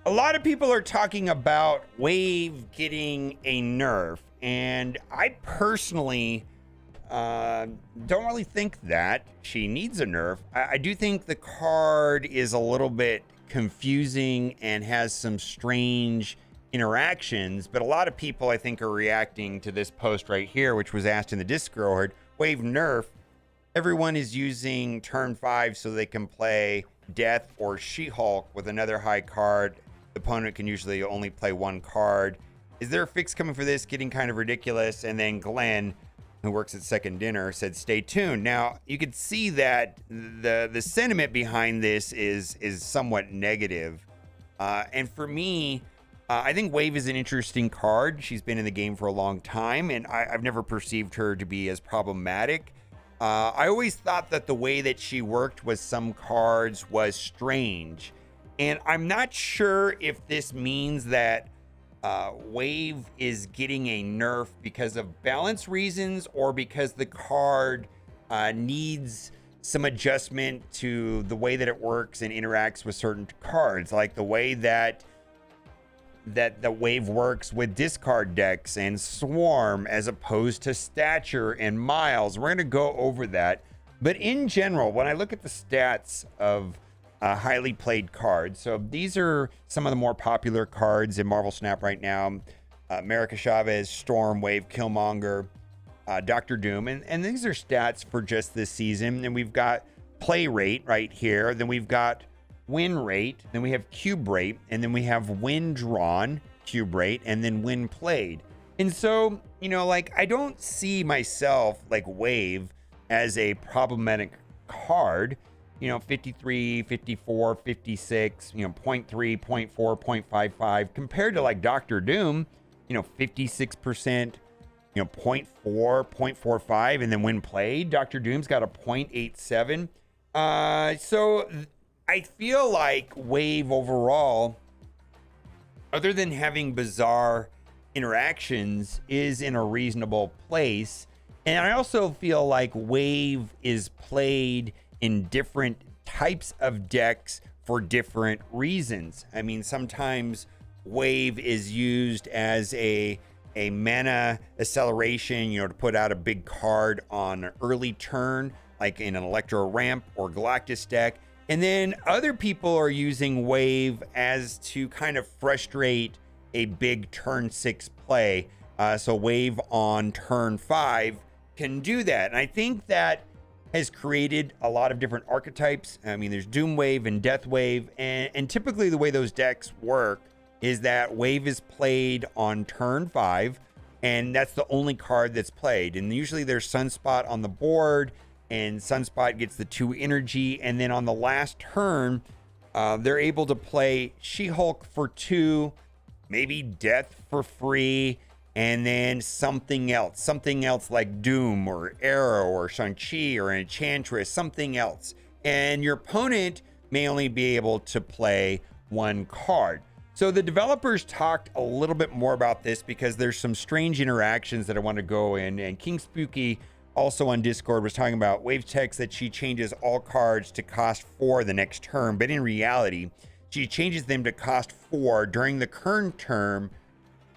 A lot of people are talking about Wave getting a nerf, and I personally don't really think that she needs a nerf. I do think the card is a little bit confusing and has some strange interactions, but a lot of people I think are reacting to this post right here, which was asked in the Discord. Wave nerf. Everyone is using turn 5 so they can play Death or She-Hulk with another high card. The opponent can usually only play one card. Is there a fix coming for this? Getting kind of ridiculous. And then Glenn, who works at Second Dinner, said stay tuned. Now you can see that the sentiment behind this is somewhat negative. And for me, I think Wave is an interesting card. She's been in the game for a long time, and I've never perceived her to be as problematic. I always thought that the way that she worked with some cards was strange. And I'm not sure if this means that Wave is getting a nerf because of balance reasons or because the card needs some adjustment to the way that it works and interacts with certain cards, like the way that the Wave works with discard decks and Swarm as opposed to Stature and Miles. We're going to go over that. But in general, when I look at the stats of highly played cards, so these are some of the more popular cards in Marvel Snap right now. America Chavez, Storm, Wave, Killmonger, Doctor Doom. And these are stats for just this season. And we've got play rate right here. Then we've got win rate, then we have cube rate, and then we have win drawn, cube rate, and then win played. And so, like, I don't see myself like Wave as a problematic card. 53, 54, 56, 0.3, 0.4, 0.55 compared to like Doctor Doom, 56%, 0.4, 0.45, and then when played, Doctor Doom's got a 0.87. So I feel like Wave overall, other than having bizarre interactions, is in a reasonable place. And I also feel like Wave is played in different types of decks for different reasons. I mean, sometimes Wave is used as a mana acceleration, to put out a big card on an early turn, like in an Electro Ramp or Galactus deck. And then other people are using Wave as to kind of frustrate a big turn 6 play. So Wave on turn 5 can do that. And I think that has created a lot of different archetypes. I mean, there's Doom Wave and Death Wave. And typically the way those decks work is that Wave is played on turn 5. And that's the only card that's played. And usually there's Sunspot on the board, and Sunspot gets the 2 energy, and then on the last turn, they're able to play She-Hulk for 2, maybe Death for free, and then something else like Doom or Arrow or Shang-Chi or Enchantress, something else. And your opponent may only be able to play 1 card. So the developers talked a little bit more about this because there's some strange interactions that I want to go in, and King Spooky also on Discord was talking about Wave text that she changes all cards to cost 4 the next turn, but in reality, she changes them to cost 4 during the current term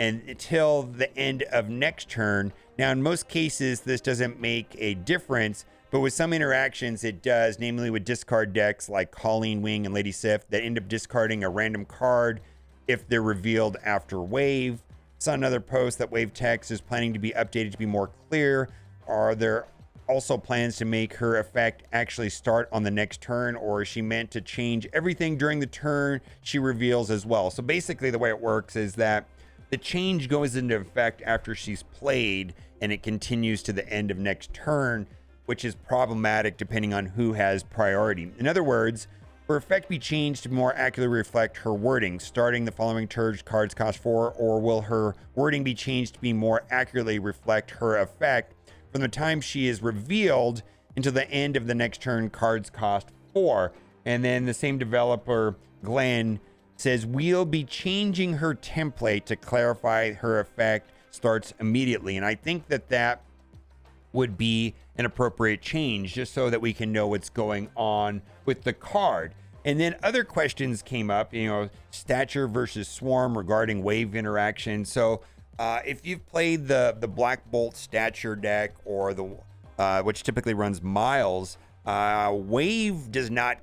and until the end of next turn. Now, in most cases, this doesn't make a difference, but with some interactions, it does, namely with discard decks like Colleen Wing and Lady Sif that end up discarding a random card if they're revealed after Wave. Saw another post that Wave text is planning to be updated to be more clear. Are there also plans to make her effect actually start on the next turn, or is she meant to change everything during the turn she reveals as well? So basically the way it works is that the change goes into effect after she's played and it continues to the end of next turn, which is problematic depending on who has priority. In other words, her effect be changed to more accurately reflect her wording. Starting the following turn, cards cost 4, or will her wording be changed to be more accurately reflect her effect from the time she is revealed until the end of the next turn, cards cost 4. And then the same developer, Glenn, says we'll be changing her template to clarify her effect starts immediately. And I think that would be an appropriate change just so that we can know what's going on with the card. And then other questions came up, stature versus swarm regarding wave interaction. So if you've played the Black Bolt stature deck or the which typically runs Miles, wave does not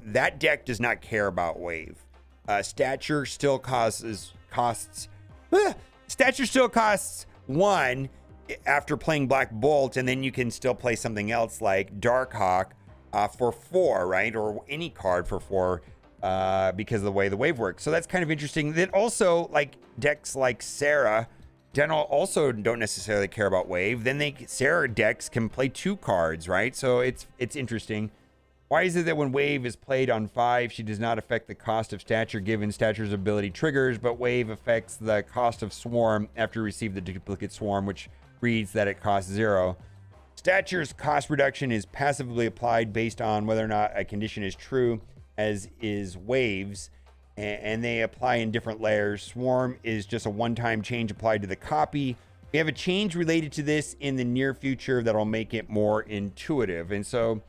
that deck does not care about wave. Stature still costs stature still costs 1 after playing Black Bolt, and then you can still play something else like Darkhawk for 4, right? Or any card for 4 because of the way the wave works. So that's kind of interesting. Then also, like decks like Sarah, also don't necessarily care about wave. Then Sarah decks can play 2 cards, right? So it's interesting. Why is it that when wave is played on 5, she does not affect the cost of stature given stature's ability triggers, but wave affects the cost of swarm after you receive the duplicate swarm, which reads that it costs 0. Stature's cost reduction is passively applied based on whether or not a condition is true, as is waves, and they apply in different layers. Swarm is just a one-time change applied to the copy. We have a change related to this in the near future that'll make it more intuitive. And so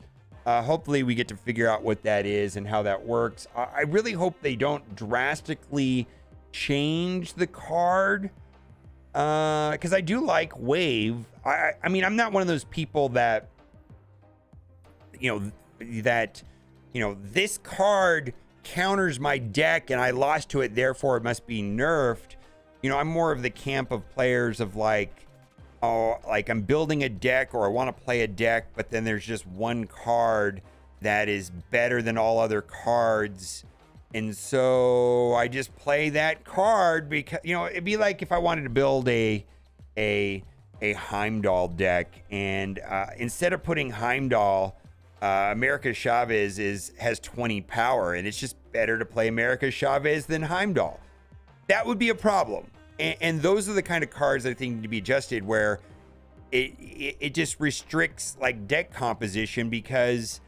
hopefully we get to figure out what that is and how that works. I really hope they don't drastically change the card, because I do like wave. I mean, I'm not one of those people that, this card counters my deck and I lost to it, therefore it must be nerfed. I'm more of the camp of players of like I'm building a deck or I want to play a deck, but then there's just one card that is better than all other cards. And so I just play that card because, it'd be like if I wanted to build a Heimdall deck, and instead of putting Heimdall, America Chavez has 20 power, and it's just better to play America Chavez than Heimdall. That would be a problem. And those are the kind of cards I think need to be adjusted, where it just restricts like deck composition because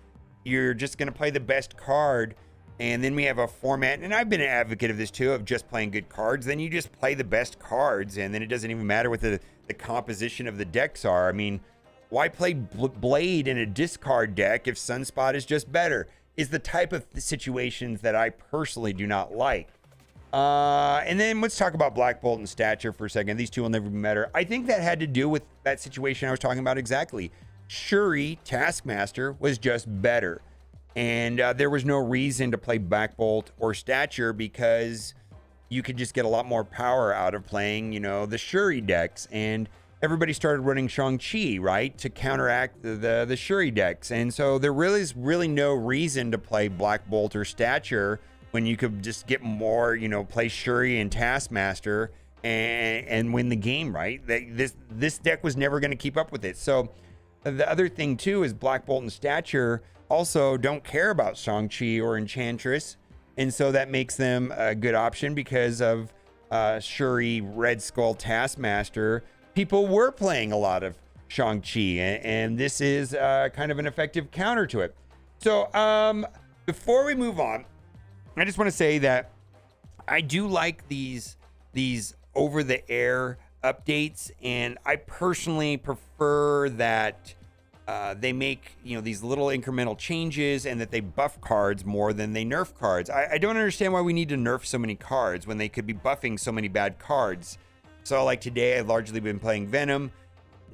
you're just going to play the best card. And then we have a format, and I've been an advocate of this too, of just playing good cards. Then you just play the best cards, and then it doesn't even matter what the composition of the decks are. I mean, why play Blade in a discard deck if Sunspot is just better? Is the type of situations that I personally do not like. And then let's talk about Black Bolt and stature for a second. These two will never be better. I think that had to do with that situation I was talking about exactly. Shuri, Taskmaster, was just better. And there was no reason to play Black Bolt or stature because you could just get a lot more power out of playing, the Shuri decks. And everybody started running Shang-Chi, right, to counteract the Shuri decks. And so there really is no reason to play Black Bolt or stature when you could just get more, play Shuri and Taskmaster and win the game, right? This deck was never going to keep up with it. So the other thing too is Black Bolt and stature also don't care about Shang-Chi or Enchantress, and so that makes them a good option because of Shuri, Red Skull, Taskmaster. People were playing a lot of Shang-Chi, and this is kind of an effective counter to it. So before we move on, I just want to say that I do like these over-the-air updates, and I personally prefer that they make these little incremental changes and that they buff cards more than they nerf cards. I don't understand why we need to nerf so many cards when they could be buffing so many bad cards. So like today, I've largely been playing Venom.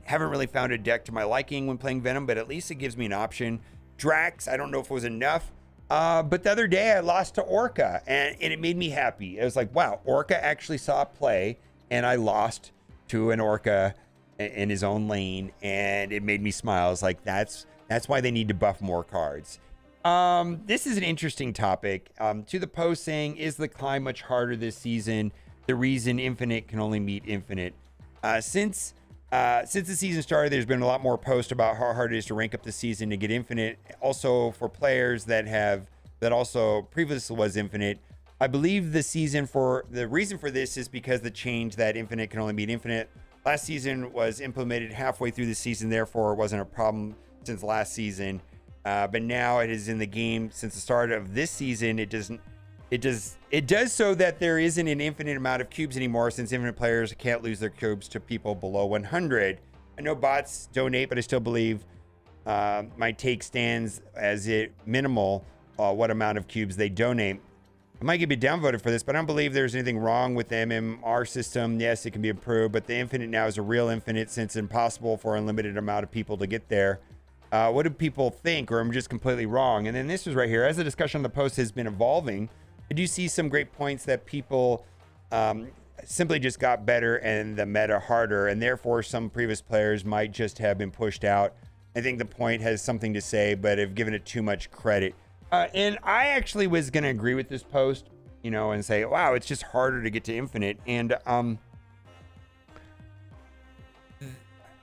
Haven't really found a deck to my liking when playing Venom, but at least it gives me an option. Drax, I don't know if it was enough. But the other day I lost to Orca, and it made me happy. It was like, wow, Orca actually saw play, and I lost to an Orca in his own lane, and it made me smile. I was like, that's why they need to buff more cards. This is an interesting topic. To the post saying, is the climb much harder this season? The reason Infinite can only meet Infinite. Since the season started, there's been a lot more posts about how hard it is to rank up the season to get Infinite. Also for players that also previously was Infinite. I believe the reason for this is because the change that Infinite can only meet Infinite last season was implemented halfway through the season, therefore it wasn't a problem since last season. But now it is in the game since the start of this season. It does so that there isn't an infinite amount of cubes anymore, since Infinite players can't lose their cubes to people below 100. I know bots donate, but I still believe my take stands as it minimal. what amount of cubes they donate. I might get downvoted for this, but I don't believe there's anything wrong with the MMR system. Yes, it can be improved, but the infinite now is a real infinite since it's impossible for an unlimited amount of people to get there. What do people think, or I'm just completely wrong? And then this was right here. As the discussion on the post has been evolving, I do see some great points that people simply just got better and the meta harder, and therefore some previous players might just have been pushed out. I think the point has something to say, but have given it too much credit. And I actually was going to agree with this post, you know, and say, wow, it's just harder to get to infinite. And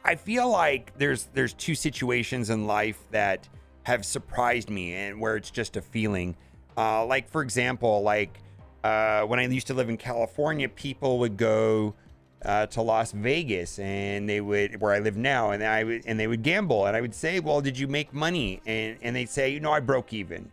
I feel like there's two situations in life that have surprised me and where it's just a feeling. Like, for example, like when I used to live in California, people would go to Las Vegas, and they would, where I live now, and they would gamble, and I would say, well, did you make money? And they'd say, you know, I broke even.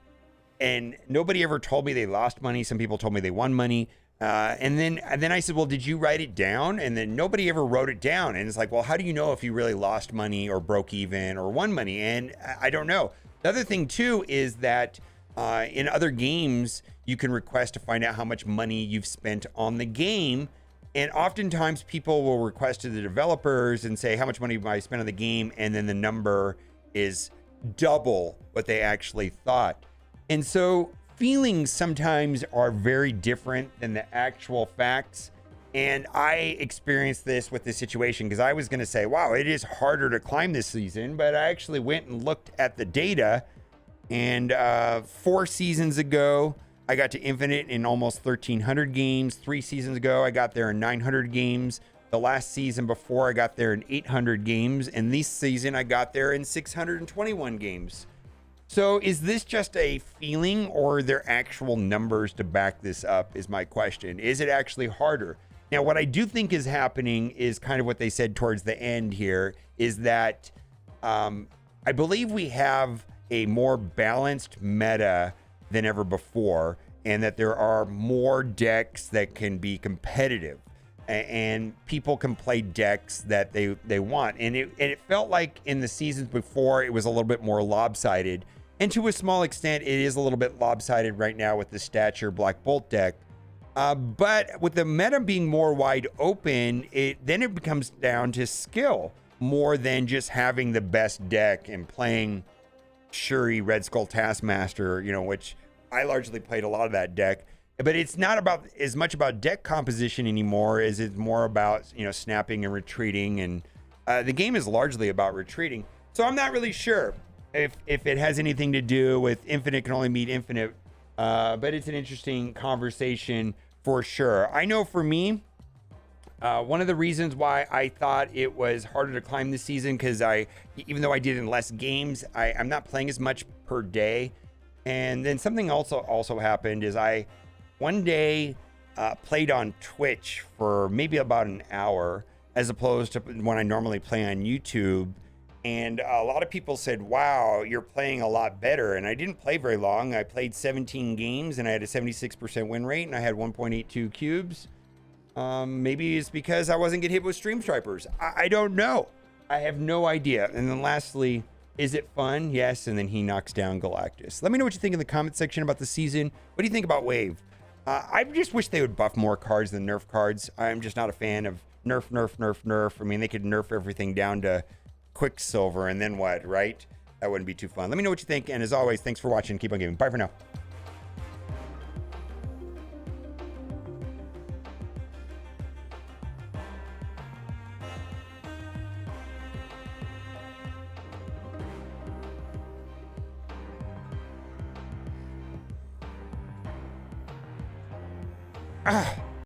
And nobody ever told me they lost money. Some people told me they won money. And then I said, well, did you write it down? And then nobody ever wrote it down. And it's like, well, how do you know if you really lost money or broke even or won money? And I don't know. The other thing too is that in other games, you can request to find out how much money you've spent on the game. And oftentimes people will request to the developers and say, how much money have I spent on the game? And then the number is double what they actually thought. And so feelings sometimes are very different than the actual facts. And I experienced this with this situation because I was going to say, wow, it is harder to climb this season. But I actually went and looked at the data. And 4 seasons ago, I got to infinite in almost 1,300 games. 3 seasons ago, I got there in 900 games. The last season before, I got there in 800 games. And this season, I got there in 621 games. So is this just a feeling, or are there actual numbers to back this up is my question. Is it actually harder? Now, what I do think is happening is kind of what they said towards the end here, is that I believe we have a more balanced meta than ever before, and that there are more decks that can be competitive, and people can play decks that they want. And it felt like in the seasons before, it was a little bit more lopsided. And to a small extent, it is a little bit lopsided right now with the Stature Black Bolt deck. But with the meta being more wide open, then it becomes down to skill more than just having the best deck and playing Shuri, Red Skull Taskmaster, you know, which I largely played a lot of that deck. But it's not about as much about deck composition anymore as it's more about, you know, snapping and retreating. And the game is largely about retreating. So I'm not really sure if it has anything to do with infinite can only meet infinite. But it's an interesting conversation for sure. I know for me, one of the reasons why I thought it was harder to climb this season, because even though I did in less games, I'm not playing as much per day. And then something also happened is I one day played on Twitch for maybe about an hour, as opposed to when I normally play on YouTube. And a lot of people said, wow, you're playing a lot better. And I didn't play very long. I played 17 games and I had a 76% win rate and I had 1.82 cubes. Maybe it's because I wasn't getting hit with stream stripers. I don't know. I have no idea. And then lastly, is it fun? Yes. And then he knocks down Galactus. Let me know what you think in the comment section about the season. What do you think about Wave? I just wish they would buff more cards than nerf cards. I'm just not a fan of nerf, nerf, nerf, nerf. I mean, they could nerf everything down to Quicksilver and then what, right? That wouldn't be too fun. Let me know what you think. And as always, thanks for watching. Keep on gaming. Bye for now. Ah.